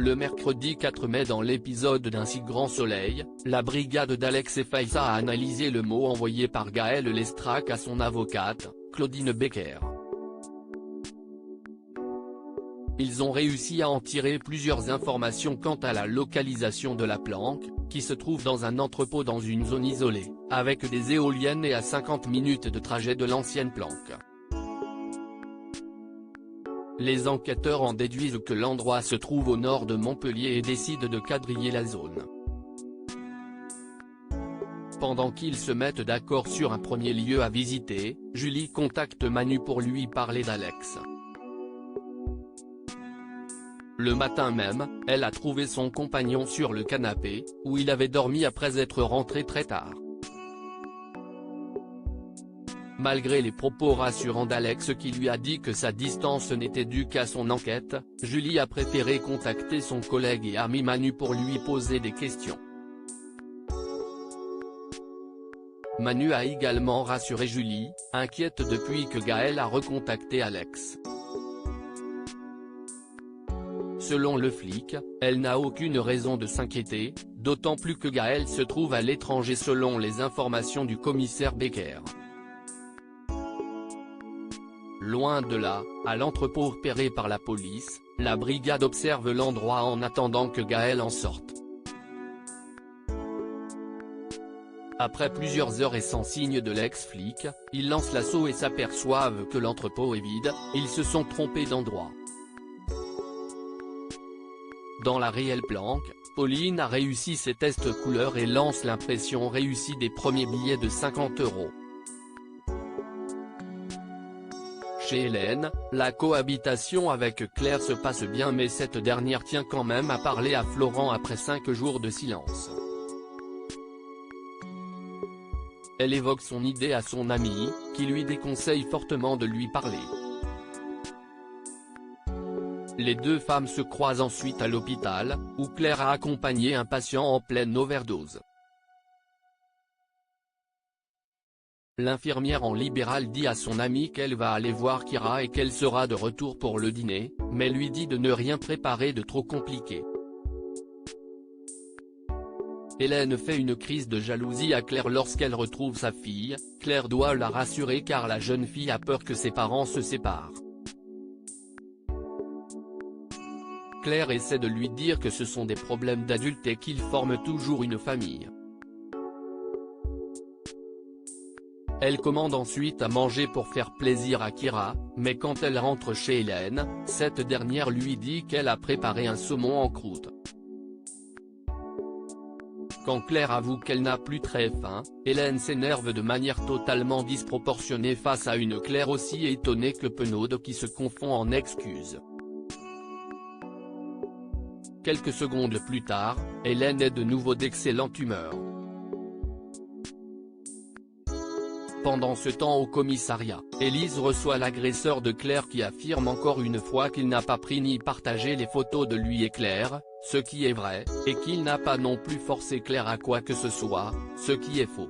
Le mercredi 4 mai dans l'épisode d'Un si grand soleil, la brigade d'Alex et Faiza a analysé le mot envoyé par Gaël Lestrac à son avocate, Claudine Becker. Ils ont réussi à en tirer plusieurs informations quant à la localisation de la planque, qui se trouve dans un entrepôt dans une zone isolée, avec des éoliennes et à 50 minutes de trajet de l'ancienne planque. Les enquêteurs en déduisent que l'endroit se trouve au nord de Montpellier et décident de quadriller la zone. Pendant qu'ils se mettent d'accord sur un premier lieu à visiter, Julie contacte Manu pour lui parler d'Alex. Le matin même, elle a trouvé son compagnon sur le canapé, où il avait dormi après être rentré très tard. Malgré les propos rassurants d'Alex qui lui a dit que sa distance n'était due qu'à son enquête, Julie a préféré contacter son collègue et ami Manu pour lui poser des questions. Manu a également rassuré Julie, inquiète depuis que Gaël a recontacté Alex. Selon le flic, elle n'a aucune raison de s'inquiéter, d'autant plus que Gaël se trouve à l'étranger selon les informations du commissaire Becker. Loin de là, à l'entrepôt repéré par la police, la brigade observe l'endroit en attendant que Gaël en sorte. Après plusieurs heures et sans signe de l'ex-flic, ils lancent l'assaut et s'aperçoivent que l'entrepôt est vide, ils se sont trompés d'endroit. Dans la réelle planque, Pauline a réussi ses tests couleurs et lance l'impression réussie des premiers billets de 50 €. Chez Hélène, la cohabitation avec Claire se passe bien mais cette dernière tient quand même à parler à Florent après 5 jours de silence. Elle évoque son idée à son ami, qui lui déconseille fortement de lui parler. Les deux femmes se croisent ensuite à l'hôpital, où Claire a accompagné un patient en pleine overdose. L'infirmière en libéral dit à son amie qu'elle va aller voir Kira et qu'elle sera de retour pour le dîner, mais lui dit de ne rien préparer de trop compliqué. Hélène fait une crise de jalousie à Claire lorsqu'elle retrouve sa fille, Claire doit la rassurer car la jeune fille a peur que ses parents se séparent. Claire essaie de lui dire que ce sont des problèmes d'adultes et qu'ils forment toujours une famille. Elle commande ensuite à manger pour faire plaisir à Kira, mais quand elle rentre chez Hélène, cette dernière lui dit qu'elle a préparé un saumon en croûte. Quand Claire avoue qu'elle n'a plus très faim, Hélène s'énerve de manière totalement disproportionnée face à une Claire aussi étonnée que penaude qui se confond en excuses. Quelques secondes plus tard, Hélène est de nouveau d'excellente humeur. Pendant ce temps au commissariat, Élise reçoit l'agresseur de Claire qui affirme encore une fois qu'il n'a pas pris ni partagé les photos de lui et Claire, ce qui est vrai, et qu'il n'a pas non plus forcé Claire à quoi que ce soit, ce qui est faux.